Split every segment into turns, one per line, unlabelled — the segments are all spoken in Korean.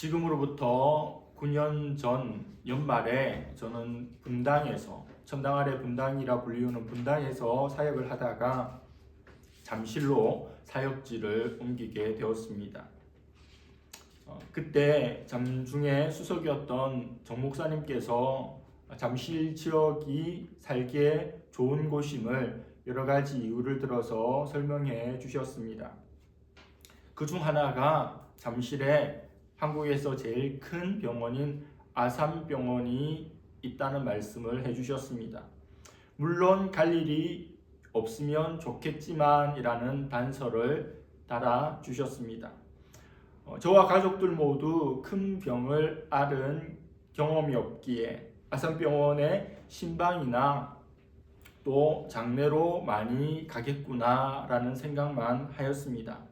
지금으로부터 9년 전 연말에 저는 분당에서 천당 아래 분당이라 불리우는 분당에서 사역을 하다가 잠실로 사역지를 옮기게 되었습니다. 그때 잠중에 수석이었던 정 목사님께서 잠실 지역이 살기에 좋은 곳임을 여러 가지 이유를 들어서 설명해 주셨습니다. 그 중 하나가 잠실에 한국에서 제일 큰 병원인 아산병원이 있다는 말씀을 해주셨습니다. 물론 갈 일이 없으면 좋겠지만 이라는 단서를 달아주셨습니다. 저와 가족들 모두 큰 병을 앓은 경험이 없기에 아산병원에 신방이나 또 장례로 많이 가겠구나 라는 생각만 하였습니다.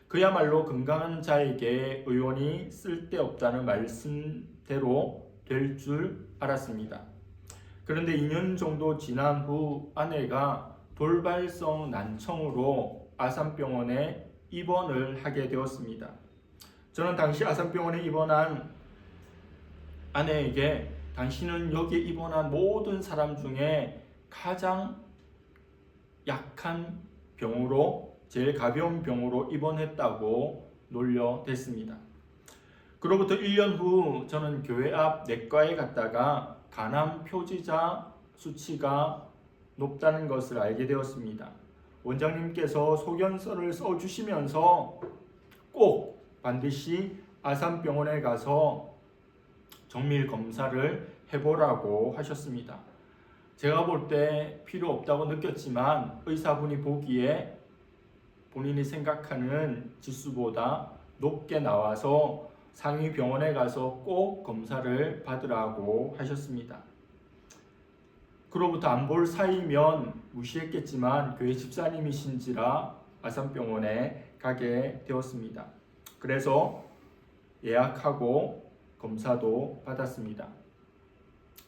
그야말로 건강한 자에게 의원이 쓸데없다는 말씀대로 될 줄 알았습니다. 그런데 2년 정도 지난 후 아내가 돌발성 난청으로 아산병원에 입원을 하게 되었습니다. 저는 당시 아산병원에 입원한 아내에게 당신은 여기에 입원한 모든 사람 중에 가장 약한 병으로 제일 가벼운 병으로 입원했다고 놀려댔습니다. 그로부터 1년 후 저는 교회 앞 내과에 갔다가 간암 표지자 수치가 높다는 것을 알게 되었습니다. 원장님께서 소견서를 써주시면서 꼭 반드시 아산병원에 가서 정밀 검사를 해보라고 하셨습니다. 제가 볼 때 필요 없다고 느꼈지만 의사분이 보기에 본인이 생각하는 지수보다 높게 나와서 상위 병원에 가서 꼭 검사를 받으라고 하셨습니다. 그로부터 안 볼 사이면 무시했겠지만 교회 집사님이신지라 아산병원에 가게 되었습니다. 그래서 예약하고 검사도 받았습니다.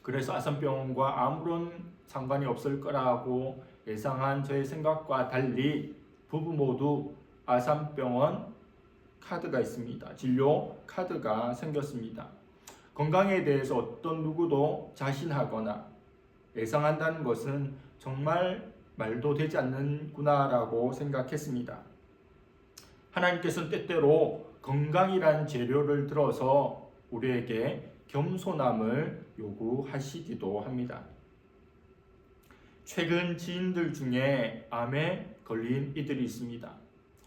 그래서 아산병원과 아무런 상관이 없을 거라고 예상한 저의 생각과 달리 부부 모두 아산병원 카드가 있습니다. 진료 카드가 생겼습니다. 건강에 대해서 어떤 누구도 자신하거나 예상한다는 것은 정말 말도 되지 않는구나라고 생각했습니다. 하나님께서는 때때로 건강이란 재료를 들어서 우리에게 겸손함을 요구하시기도 합니다. 최근 지인들 중에 암에 걸린 이들이 있습니다.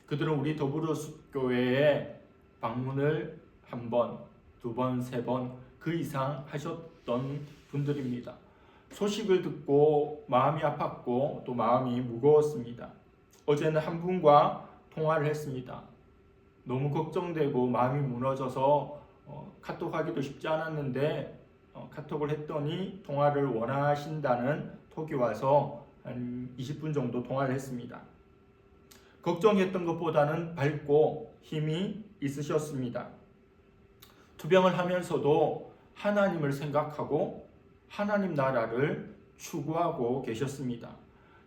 그들은 우리 더불어교회에 방문을 한 번, 두 번, 세 번, 그 이상 하셨던 분들입니다. 소식을 듣고 마음이 아팠고 또 마음이 무거웠습니다. 어제는 한 분과 통화를 했습니다. 너무 걱정되고 마음이 무너져서 카톡하기도 쉽지 않았는데 카톡을 했더니 통화를 원하신다는 톡이 와서 한 20분 정도 통화를 했습니다. 걱정했던 것보다는 밝고 힘이 있으셨습니다. 투병을 하면서도 하나님을 생각하고 하나님 나라를 추구하고 계셨습니다.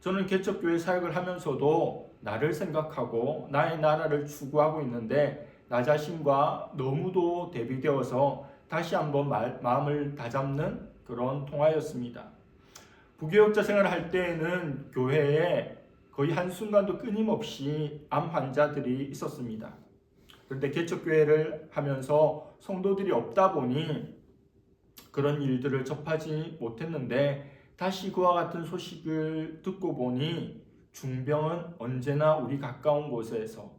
저는 개척교회 사역을 하면서도 나를 생각하고 나의 나라를 추구하고 있는데 나 자신과 너무도 대비되어서 다시 한번 마음을 다잡는 그런 통화였습니다. 부교육자 생활을 할 때에는 교회에 거의 한순간도 끊임없이 암 환자들이 있었습니다. 그런데 개척교회를 하면서 성도들이 없다 보니 그런 일들을 접하지 못했는데 다시 그와 같은 소식을 듣고 보니 중병은 언제나 우리 가까운 곳에서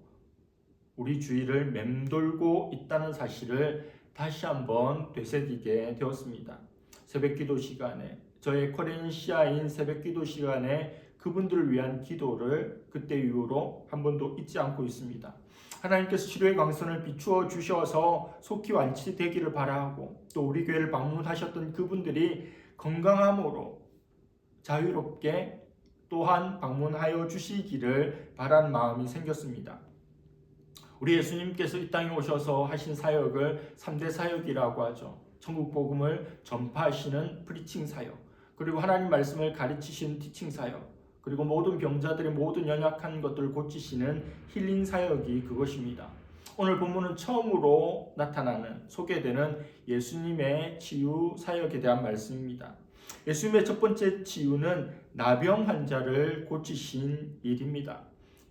우리 주위를 맴돌고 있다는 사실을 다시 한번 되새기게 되었습니다. 새벽기도 시간에 저의 코렌시아인 새벽기도 시간에 그분들을 위한 기도를 그때 이후로 한 번도 잊지 않고 있습니다. 하나님께서 치료의 광선을 비추어 주셔서 속히 완치되기를 바라고 또 우리 교회를 방문하셨던 그분들이 건강함으로 자유롭게 또한 방문하여 주시기를 바라는 마음이 생겼습니다. 우리 예수님께서 이 땅에 오셔서 하신 사역을 3대 사역이라고 하죠. 천국 복음을 전파하시는 프리칭 사역, 그리고 하나님 말씀을 가르치시는 티칭 사역, 그리고 모든 병자들의 모든 연약한 것들을 고치시는 힐링 사역이 그것입니다. 오늘 본문은 처음으로 나타나는 소개되는 예수님의 치유 사역에 대한 말씀입니다. 예수님의 첫 번째 치유는 나병 환자를 고치신 일입니다.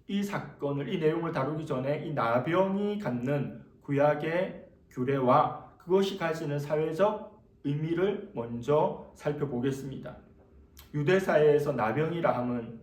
이 사건을, 이 내용을 다루기 전에 이 나병이 갖는 구약의 규례와 그것이 가지는 사회적 의미를 먼저 살펴보겠습니다. 유대사회에서 나병이라 함은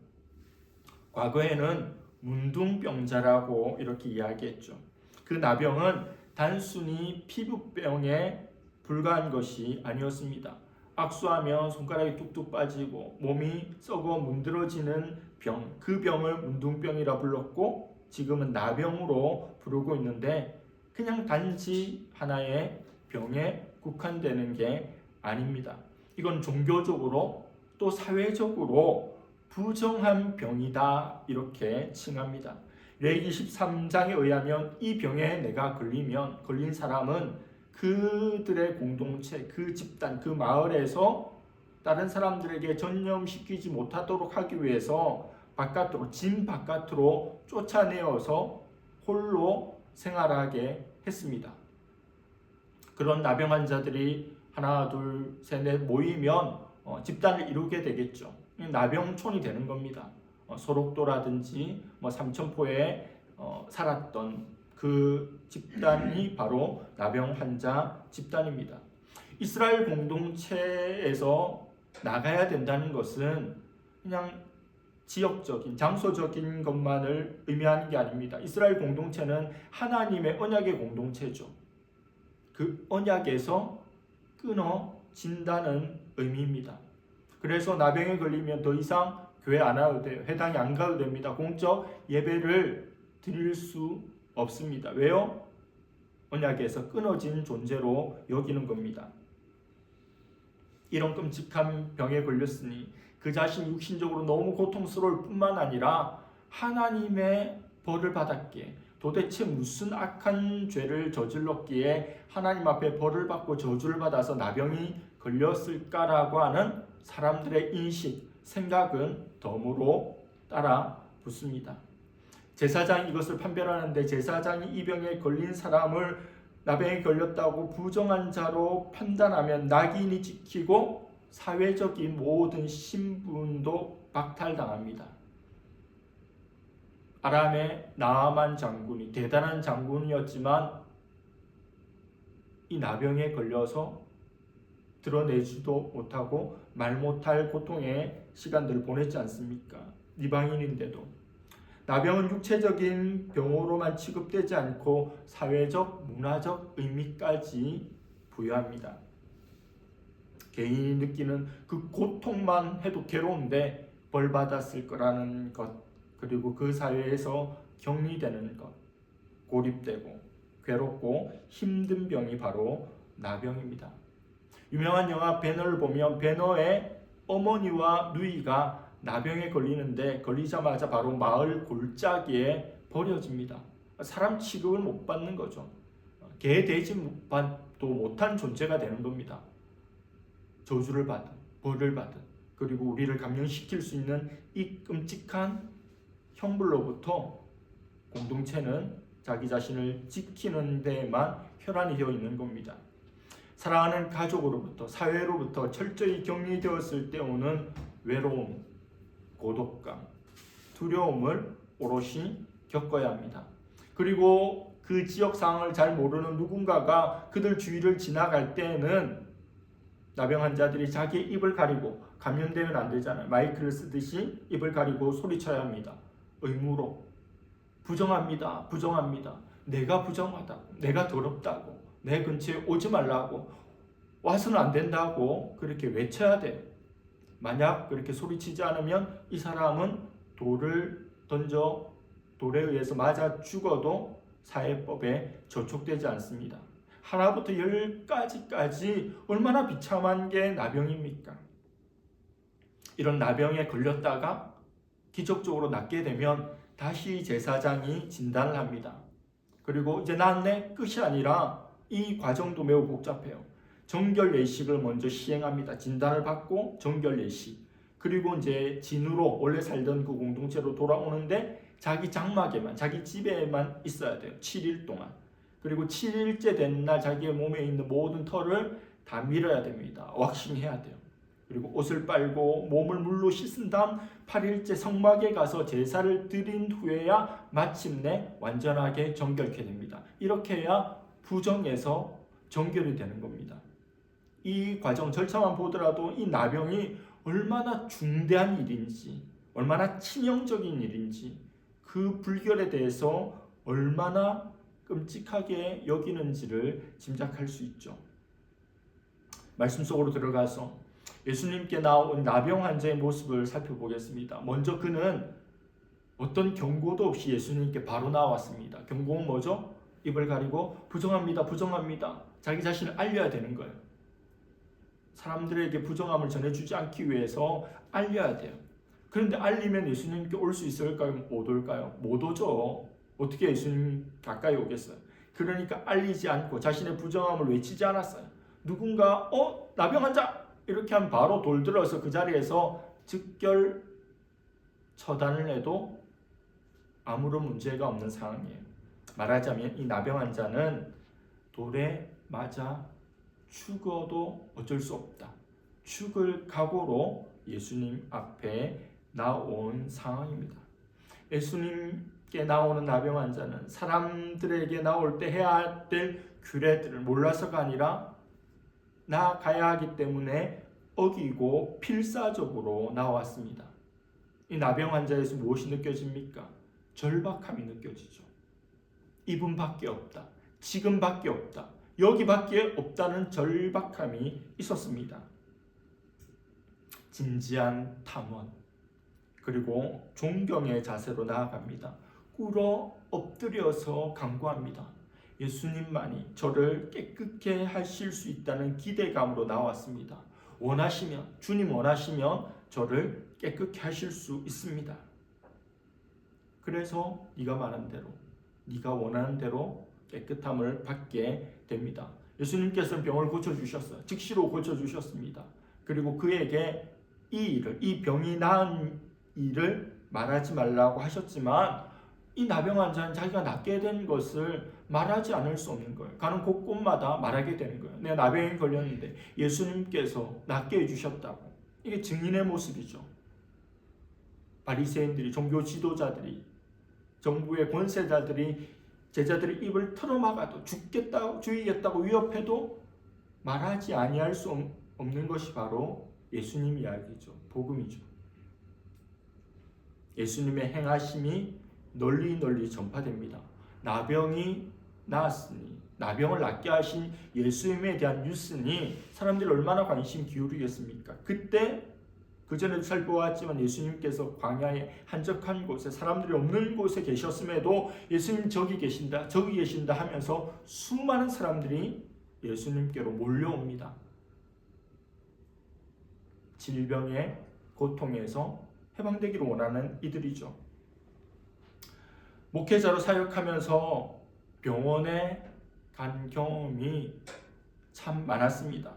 과거에는 문둥병자라고 이렇게 이야기했죠. 그 나병은 단순히 피부병에 불과한 것이 아니었습니다. 악수하면 손가락이 뚝뚝 빠지고 몸이 썩어 문드러지는 병, 그 병을 문둥병이라 불렀고 지금은 나병으로 부르고 있는데 그냥 단지 하나의 병에 국한되는 게 아닙니다. 이건 종교적으로 또 사회적으로 부정한 병이다 이렇게 칭합니다. 레위기 13장에 의하면 이 병에 내가 걸린 사람은 그들의 공동체, 그 집단, 그 마을에서 다른 사람들에게 전염시키지 못하도록 하기 위해서 진 바깥으로 쫓아내어서 홀로 생활하게 했습니다. 그런 나병 환자들이 하나, 둘, 셋, 넷 모이면 집단을 이루게 되겠죠. 나병촌이 되는 겁니다. 소록도라든지 삼천포에 살았던 그 집단이 바로 나병 환자 집단입니다. 이스라엘 공동체에서 나가야 된다는 것은 그냥 지역적인, 장소적인 것만을 의미하는 게 아닙니다. 이스라엘 공동체는 하나님의 언약의 공동체죠. 그 언약에서 끊어진다는 의미입니다. 그래서 나병에 걸리면 더 이상 교회 안 와도 돼요. 회당에 안 가도 됩니다. 공적 예배를 드릴 수 없습니다. 왜요? 언약에서 끊어진 존재로 여기는 겁니다. 이런 끔찍한 병에 걸렸으니 그 자신이 육신적으로 너무 고통스러울 뿐만 아니라 하나님의 벌을 받았기에 도대체 무슨 악한 죄를 저질렀기에 하나님 앞에 벌을 받고 저주를 받아서 나병이 걸렸을까라고 하는 사람들의 인식, 생각은 덤으로 따라 붙습니다. 제사장이 이것을 판별하는데 제사장이 이 병에 걸린 사람을 나병에 걸렸다고 부정한 자로 판단하면 낙인이 찍히고 사회적인 모든 신분도 박탈당합니다. 아람의 나아만 장군이 대단한 장군이었지만 이 나병에 걸려서 드러내지도 못하고 말 못할 고통의 시간들을 보냈지 않습니까? 이방인인데도. 나병은 육체적인 병으로만 취급되지 않고 사회적, 문화적 의미까지 부여합니다. 개인이 느끼는 그 고통만 해도 괴로운데 벌 받았을 거라는 것, 그리고 그 사회에서 격리되는 것, 고립되고 괴롭고 힘든 병이 바로 나병입니다. 유명한 영화 배너를 보면 배너의 어머니와 누이가 나병에 걸리는데 걸리자마자 바로 마을 골짜기에 버려집니다. 사람 취급을 못 받는 거죠. 개, 돼지 받도 못한 존재가 되는 겁니다. 저주를 받은, 벌을 받은, 그리고 우리를 감염시킬 수 있는 이 끔찍한 형벌로부터 공동체는 자기 자신을 지키는 데에만 혈안이 되어 있는 겁니다. 사랑하는 가족으로부터, 사회로부터 철저히 격리되었을 때 오는 외로움, 고독감, 두려움을 오롯이 겪어야 합니다. 그리고 그 지역 상황을 잘 모르는 누군가가 그들 주위를 지나갈 때에는 나병 환자들이 자기의 입을 가리고, 감염되면 안 되잖아요. 마이크를 쓰듯이 입을 가리고 소리쳐야 합니다. 의무로. 부정합니다. 부정합니다. 내가 부정하다고, 내가 더럽다고, 내 근처에 오지 말라고, 와서는 안 된다고 그렇게 외쳐야 돼요. 만약 그렇게 소리치지 않으면 이 사람은 돌을 던져 돌에 의해서 맞아 죽어도 사회법에 저촉되지 않습니다. 하나부터 10가지까지 얼마나 비참한 게 나병입니까? 이런 나병에 걸렸다가 기적적으로 낫게 되면 다시 제사장이 진단을 합니다. 그리고 이제 낫네? 끝이 아니라 이 과정도 매우 복잡해요. 정결 예식을 먼저 시행합니다. 진단을 받고 정결 예식. 그리고 이제 진으로 원래 살던 그 공동체로 돌아오는데 자기 장막에만, 자기 집에만 있어야 돼요. 7일 동안. 그리고 7일째 된 날 자기의 몸에 있는 모든 털을 다 밀어야 됩니다. 왁싱해야 돼요. 그리고 옷을 빨고 몸을 물로 씻은 다음 8일째 성막에 가서 제사를 드린 후에야 마침내 완전하게 정결케 됩니다. 이렇게 해야 부정에서 정결이 되는 겁니다. 이 과정 절차만 보더라도 이 나병이 얼마나 중대한 일인지, 얼마나 치명적인 일인지, 그 불결에 대해서 얼마나 끔찍하게 여기는지를 짐작할 수 있죠. 말씀 속으로 들어가서 예수님께 나온 나병 환자의 모습을 살펴보겠습니다. 먼저 그는 어떤 경고도 없이 예수님께 바로 나왔습니다. 경고는 뭐죠? 입을 가리고 부정합니다, 부정합니다. 자기 자신을 알려야 되는 거예요. 사람들에게 부정함을 전해주지 않기 위해서 알려야 돼요. 그런데 알리면 예수님께 올 수 있을까요? 못 올까요? 못 오죠. 어떻게 예수님 가까이 오겠어요? 그러니까 알리지 않고 자신의 부정함을 외치지 않았어요. 누군가 나병 환자! 이렇게 하면 바로 돌들어서 그 자리에서 즉결 처단을 해도 아무런 문제가 없는 상황이에요. 말하자면 이 나병 환자는 돌에 맞아 죽어도 어쩔 수 없다. 죽을 각오로 예수님 앞에 나온 상황입니다. 예수님께 나오는 나병 환자는 사람들에게 나올 때 해야 될 규례들을 몰라서가 아니라 나아가야 하기 때문에 어기고 필사적으로 나왔습니다. 이 나병 환자에서 무엇이 느껴집니까? 절박함이 느껴지죠. 이분밖에 없다. 지금밖에 없다. 여기밖에 없다는 절박함이 있었습니다. 진지한 탐원, 그리고 존경의 자세로 나아갑니다. 꿇어 엎드려서 간구합니다. 예수님만이 저를 깨끗게 하실 수 있다는 기대감으로 나왔습니다. 원하시면, 주님 원하시면 저를 깨끗게 하실 수 있습니다. 그래서 네가 말한 대로, 네가 원하는 대로 깨끗함을 받게 됩니다. 예수님께서는 병을 고쳐주셨어요. 즉시로 고쳐주셨습니다. 그리고 그에게 이 병이 나은 일을 말하지 말라고 하셨지만 이 나병 환자는 자기가 낫게 된 것을 말하지 않을 수 없는 거예요. 가는 곳곳마다 말하게 되는 거예요. 내가 나병에 걸렸는데 예수님께서 낫게 해주셨다고. 이게 증인의 모습이죠. 바리새인들이, 종교 지도자들이, 정부의 권세자들이 제자들의 입을 틀어막아도 죽이겠다고 위협해도 말하지 아니할 수 없는 것이 바로 예수님 이야기죠. 복음이죠. 예수님의 행하심이 널리 전파됩니다. 나병이 나았으니, 나병을 낫게 하신 예수님에 대한 뉴스니 사람들이 얼마나 관심 기울이겠습니까? 그때 그전에도 살펴봤지만 예수님께서 광야의 한적한 곳에, 사람들이 없는 곳에 계셨음에도 예수님 저기 계신다 하면서 수많은 사람들이 예수님께로 몰려옵니다. 질병의 고통에서 해방되기를 원하는 이들이죠. 목회자로 사역하면서 병원에 간 경험이 참 많았습니다.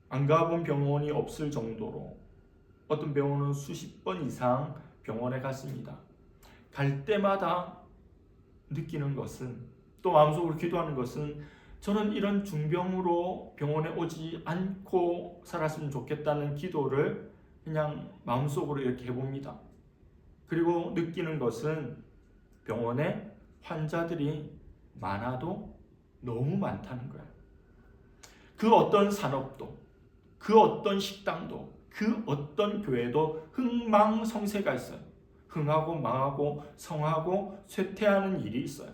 안 가본 병원이 없을 정도로 어떤 병원은 수십 번 이상 병원에 갔습니다. 갈 때마다 느끼는 것은, 또 마음속으로 기도하는 것은, 저는 이런 중병으로 병원에 오지 않고 살았으면 좋겠다는 기도를 그냥 마음속으로 이렇게 해봅니다. 그리고 느끼는 것은 병원에 환자들이 많아도 너무 많다는 거예요. 그 어떤 산업도, 그 어떤 식당도, 그 어떤 교회도 흥망성쇠가 있어요. 흥하고 망하고 성하고 쇠퇴하는 일이 있어요.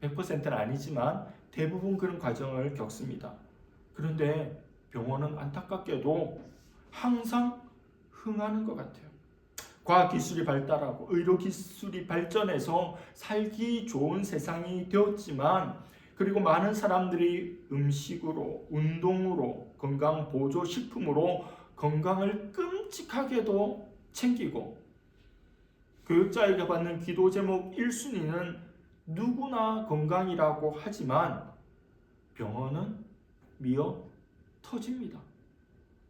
100%는 아니지만 대부분 그런 과정을 겪습니다. 그런데 병원은 안타깝게도 항상 흥하는 것 같아요. 과학기술이 발달하고 의료기술이 발전해서 살기 좋은 세상이 되었지만, 그리고 많은 사람들이 음식으로, 운동으로, 건강보조식품으로 건강을 끔찍하게도 챙기고, 교육자에게 받는 기도 제목 1순위는 누구나 건강이라고 하지만 병원은 미어 터집니다.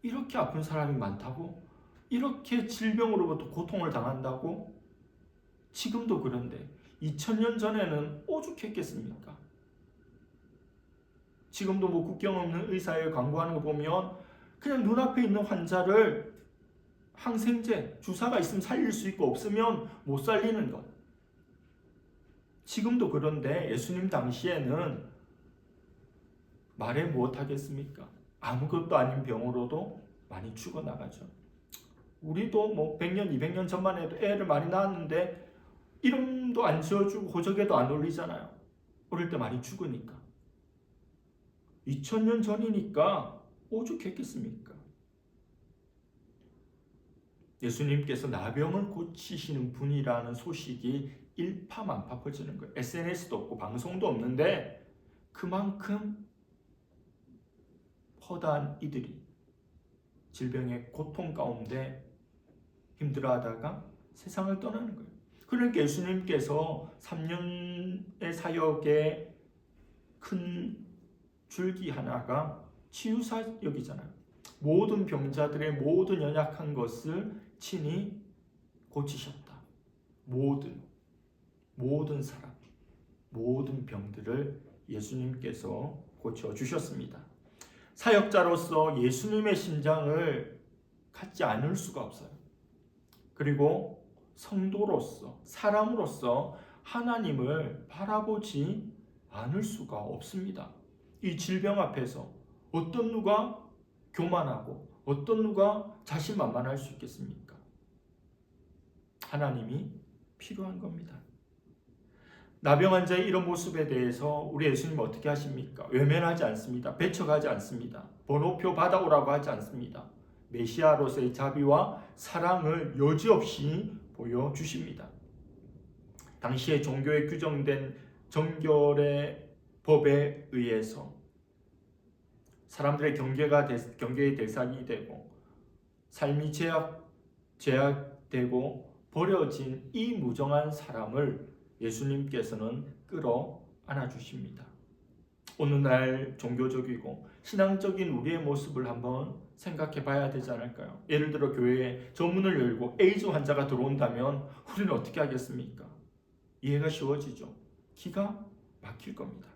이렇게 아픈 사람이 많다고? 이렇게 질병으로부터 고통을 당한다고? 지금도 그런데 2000년 전에는 오죽했겠습니까? 지금도 뭐 국경 없는 의사에 광고하는 거 보면 그냥 눈앞에 있는 환자를 항생제, 주사가 있으면 살릴 수 있고 없으면 못 살리는 것. 지금도 그런데 예수님 당시에는 말해 무엇하겠습니까? 아무것도 아닌 병으로도 많이 죽어나가죠. 우리도 뭐 100년, 200년 전만 해도 애를 많이 낳았는데 이름도 안 지어주고 호적에도 안 올리잖아요. 어릴 때 많이 죽으니까. 2000년 전이니까 오죽했겠습니까? 예수님께서 나병을 고치시는 분이라는 소식이 일파만파 퍼지는 거예요. SNS도 없고 방송도 없는데 그만큼 허다한 이들이 질병의 고통 가운데 힘들어하다가 세상을 떠나는 거예요. 그러니까 예수님께서 3년의 사역의 큰 줄기 하나가 치유사역이잖아요. 모든 병자들의 모든 연약한 것을 친히 고치셨다. 모든 사람, 모든 병들을 예수님께서 고쳐주셨습니다. 사역자로서 예수님의 심장을 갖지 않을 수가 없어요. 그리고 성도로서, 사람으로서 하나님을 바라보지 않을 수가 없습니다. 이 질병 앞에서 어떤 누가 교만하고 어떤 누가 자신만만할 수 있겠습니까? 하나님이 필요한 겁니다. 나병 환자의 이런 모습에 대해서 우리 예수님 어떻게 하십니까? 외면하지 않습니다. 배척하지 않습니다. 번호표 받아오라고 하지 않습니다. 메시아로서의 자비와 사랑을 여지없이 보여주십니다. 당시에 종교에 규정된 정결의 법에 의해서 사람들의 경계의 대상이 되고 삶이 제약되고 버려진 이 무정한 사람을 예수님께서는 끌어안아 주십니다. 오늘날 종교적이고 신앙적인 우리의 모습을 한번 생각해 봐야 되지 않을까요? 예를 들어 교회에 전문을 열고 에이즈 환자가 들어온다면 우리는 어떻게 하겠습니까? 이해가 쉬워지죠. 기가 막힐 겁니다.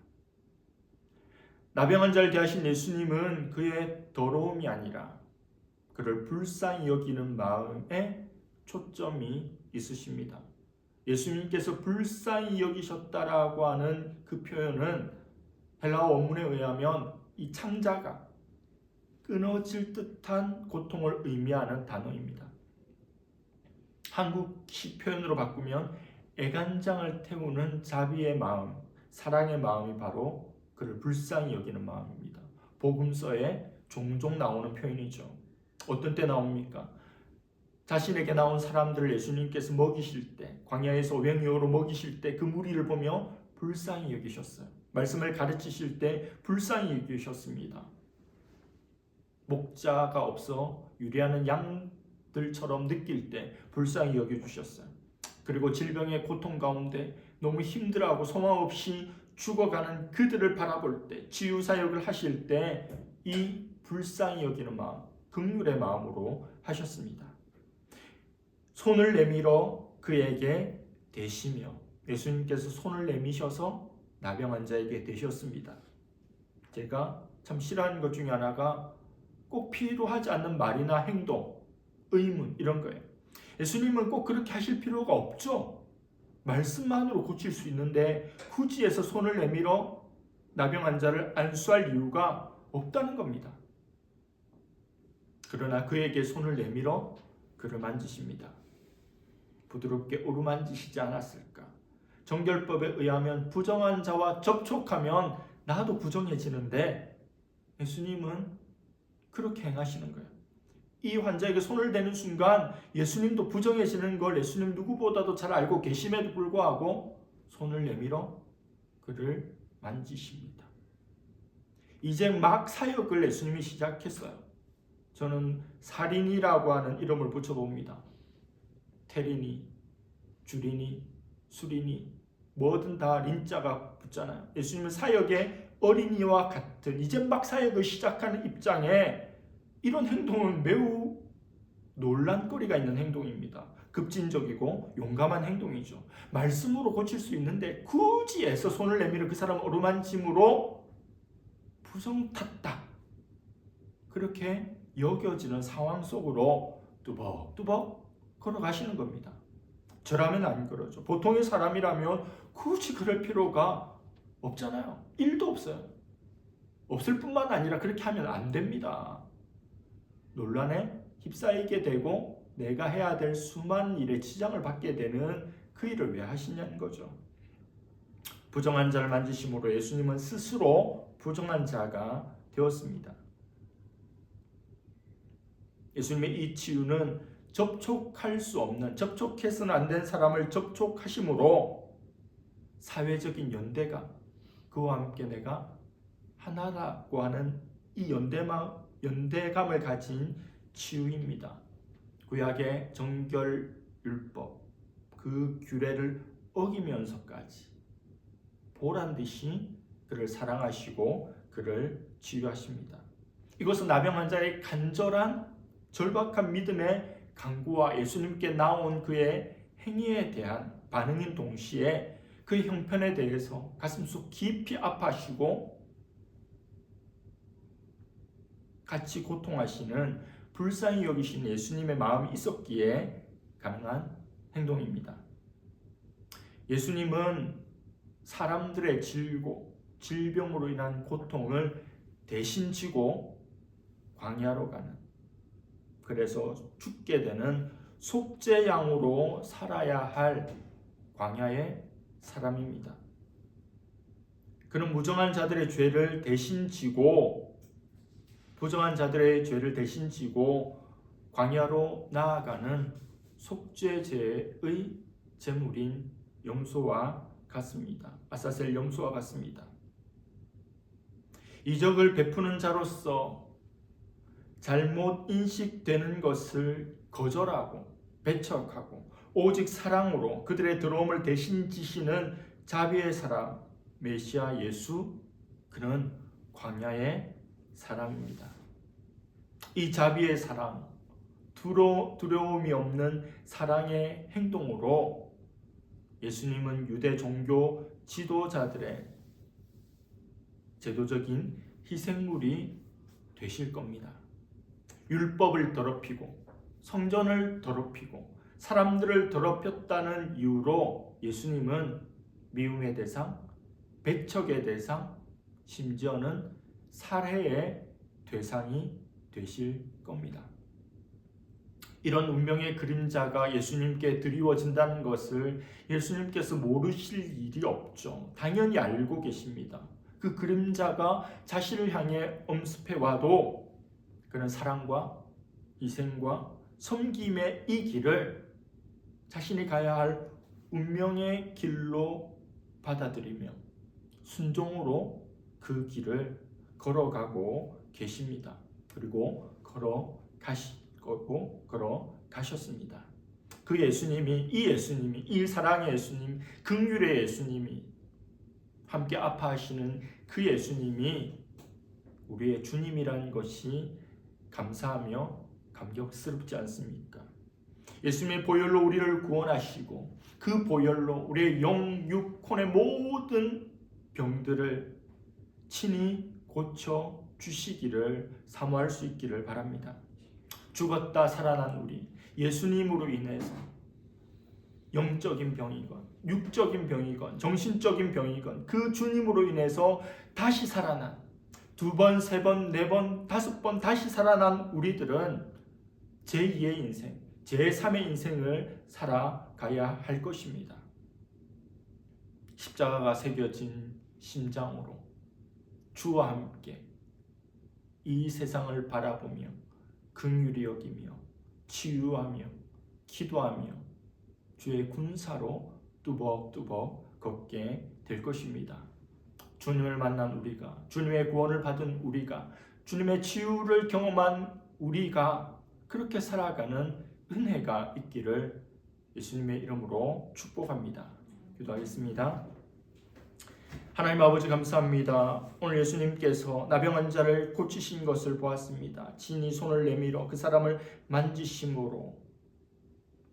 나병 환자를 대하신 예수님은 그의 더러움이 아니라 그를 불쌍히 여기는 마음에 초점이 있으십니다. 예수님께서 불쌍히 여기셨다라고 하는 그 표현은 헬라어 원문에 의하면 이 창자가 끊어질 듯한 고통을 의미하는 단어입니다. 한국식 표현으로 바꾸면 애간장을 태우는 자비의 마음, 사랑의 마음이 바로 그를 불쌍히 여기는 마음입니다. 복음서에 종종 나오는 표현이죠. 어떤 때 나옵니까? 자신에게 나온 사람들을 예수님께서 먹이실 때, 광야에서 오병이어로 먹이실 때 그 무리를 보며 불쌍히 여기셨어요. 말씀을 가르치실 때 불쌍히 여기셨습니다. 목자가 없어 유리하는 양들처럼 느낄 때 불쌍히 여겨주셨어요. 그리고 질병의 고통 가운데 너무 힘들어하고 소망 없이 죽어가는 그들을 바라볼 때, 치유사역을 하실 때 이 불쌍히 여기는 마음, 긍휼의 마음으로 하셨습니다. 손을 내밀어 그에게 대시며, 예수님께서 손을 내미셔서 나병 환자에게 대셨습니다. 제가 참 싫어하는 것 중에 하나가 꼭 필요하지 않는 말이나 행동, 의문 이런 거예요. 예수님은 꼭 그렇게 하실 필요가 없죠. 말씀만으로 고칠 수 있는데 굳이 해서 손을 내밀어 나병 환자를 안수할 이유가 없다는 겁니다. 그러나 그에게 손을 내밀어 그를 만지십니다. 부드럽게 오르만지시지 않았을까? 정결법에 의하면 부정한 자와 접촉하면 나도 부정해지는데 예수님은 그렇게 행하시는 거예요. 이 환자에게 손을 대는 순간 예수님도 부정해지는 걸 예수님 누구보다도 잘 알고 계심에도 불구하고 손을 내밀어 그를 만지십니다. 이제 막 사역을 예수님이 시작했어요. 저는 살인이라고 하는 이름을 붙여봅니다. 테리니, 주리니, 수리니 뭐든 다 린자가 붙잖아요. 예수님은 사역의 어린이와 같은 이제 막 사역을 시작하는 입장에 이런 행동은 매우 논란거리가 있는 행동입니다. 급진적이고 용감한 행동이죠. 말씀으로 고칠 수 있는데 굳이 애써 손을 내밀어 그 사람 어루만짐으로 부정탔다. 그렇게 여겨지는 상황 속으로 뚜벅뚜벅 걸어가시는 겁니다. 저라면 안 그러죠. 보통의 사람이라면 굳이 그럴 필요가 없잖아요. 1도 없어요. 없을 뿐만 아니라 그렇게 하면 안 됩니다. 논란에 휩싸이게 되고 내가 해야 될 수많은 일에 지장을 받게 되는 그 일을 왜 하시냐는 거죠. 부정한 자를 만지심으로 예수님은 스스로 부정한 자가 되었습니다. 예수님의 이 치유는 접촉할 수 없는, 접촉해서는 안 된 사람을 접촉하심으로 사회적인 연대감, 그와 함께 내가 하나라고 하는 이 연대감을 가진 치유입니다. 구약의 정결율법, 그 규례를 어기면서까지 보란듯이 그를 사랑하시고 그를 치유하십니다. 이것은 나병 환자의 간절한 절박한 믿음의 간구와 예수님께 나온 그의 행위에 대한 반응인 동시에 그의 형편에 대해서 가슴속 깊이 아파하시고 같이 고통하시는 불쌍히 여기신 예수님의 마음이 있었기에 가능한 행동입니다. 예수님은 사람들의 질병으로 인한 고통을 대신 지고 광야로 가는, 그래서 죽게 되는 속죄양으로 살아야 할 광야의 사람입니다. 그는 부정한 자들의 죄를 대신 지고 광야로 나아가는 속죄제의 제물인 염소와 같습니다. 아사셀 염소와 같습니다. 이적을 베푸는 자로서 잘못 인식되는 것을 거절하고 배척하고 오직 사랑으로 그들의 더러움을 대신 지시는 자비의 사람 메시아 예수, 그는 광야의 사람입니다. 이 자비의 사랑, 두려움이 없는 사랑의 행동으로 예수님은 유대 종교 지도자들의 제도적인 희생물이 되실 겁니다. 율법을 더럽히고 성전을 더럽히고 사람들을 더럽혔다는 이유로 예수님은 미움의 대상, 배척의 대상, 심지어는 살해의 대상이 되실 겁니다. 이런 운명의 그림자가 예수님께 드리워진다는 것을 예수님께서 모르실 일이 없죠. 당연히 알고 계십니다. 그 그림자가 자신을 향해 엄습해 와도 그는 사랑과 희생과 섬김의 이 길을 자신이 가야 할 운명의 길로 받아들이며 순종으로 그 길을 걸어가고 계십니다. 그리고 걸어가셨습니다. 그 예수님이, 이 사랑의 예수님, 긍휼의 예수님이, 함께 아파하시는 그 예수님이 우리의 주님이라는 것이 감사하며 감격스럽지 않습니까? 예수님의 보혈로 우리를 구원하시고 그 보혈로 우리의 영, 육, 혼의 모든 병들을 친히 고쳐 주시기를 사모할 수 있기를 바랍니다. 죽었다 살아난 우리, 예수님으로 인해서 영적인 병이건 육적인 병이건 정신적인 병이건 그 주님으로 인해서 다시 살아난, 2번, 3번, 4번, 5번 다시 살아난 우리들은 제2의 인생, 제3의 인생을 살아가야 할 것입니다. 십자가가 새겨진 심장으로 주와 함께 이 세상을 바라보며 긍휼히 여기며 치유하며 기도하며 주의 군사로 뚜벅뚜벅 걷게 될 것입니다. 주님을 만난 우리가, 주님의 구원을 받은 우리가, 주님의 치유를 경험한 우리가 그렇게 살아가는 은혜가 있기를 예수님의 이름으로 축복합니다. 기도하겠습니다. 하나님 아버지 감사합니다. 오늘 예수님께서 나병 자를 고치신 것을 보았습니다. 친히 손을 내밀어 그 사람을 만지심으로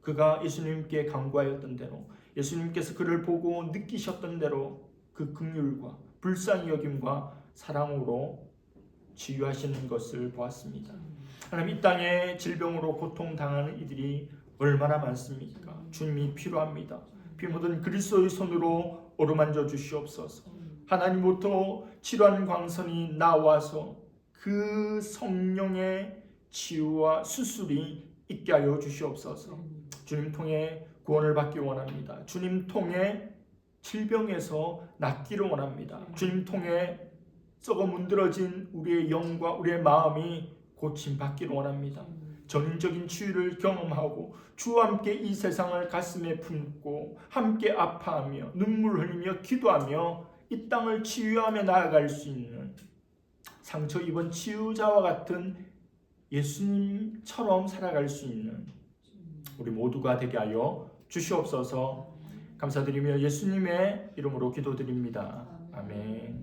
그가 예수님께 간구하였던 대로 예수님께서 그를 보고 느끼셨던 대로 그 긍휼과 불쌍히 여김과 사랑으로 치유하시는 것을 보았습니다. 하나님 이 땅에 질병으로 고통당하는 이들이 얼마나 많습니까? 주님이 필요합니다. 피 묻은 그리스도의 손으로 어루만져 주시옵소서. 하나님부터 치료하는 광선이 나와서 그 성령의 치유와 수술이 있게 하여 주시옵소서. 주님 통해 구원을 받기 원합니다. 주님 통해 질병에서 낫기를 원합니다. 주님 통해 썩어 문드러진 우리의 영과 우리의 마음이 고침받기를 원합니다. 전인적인 치유를 경험하고 주와 함께 이 세상을 가슴에 품고 함께 아파하며 눈물 흘리며 기도하며 이 땅을 치유하며 나아갈 수 있는 상처 입은 치유자와 같은 예수님처럼 살아갈 수 있는 우리 모두가 되게 하여 주시옵소서. 감사드리며 예수님의 이름으로 기도드립니다. 아멘.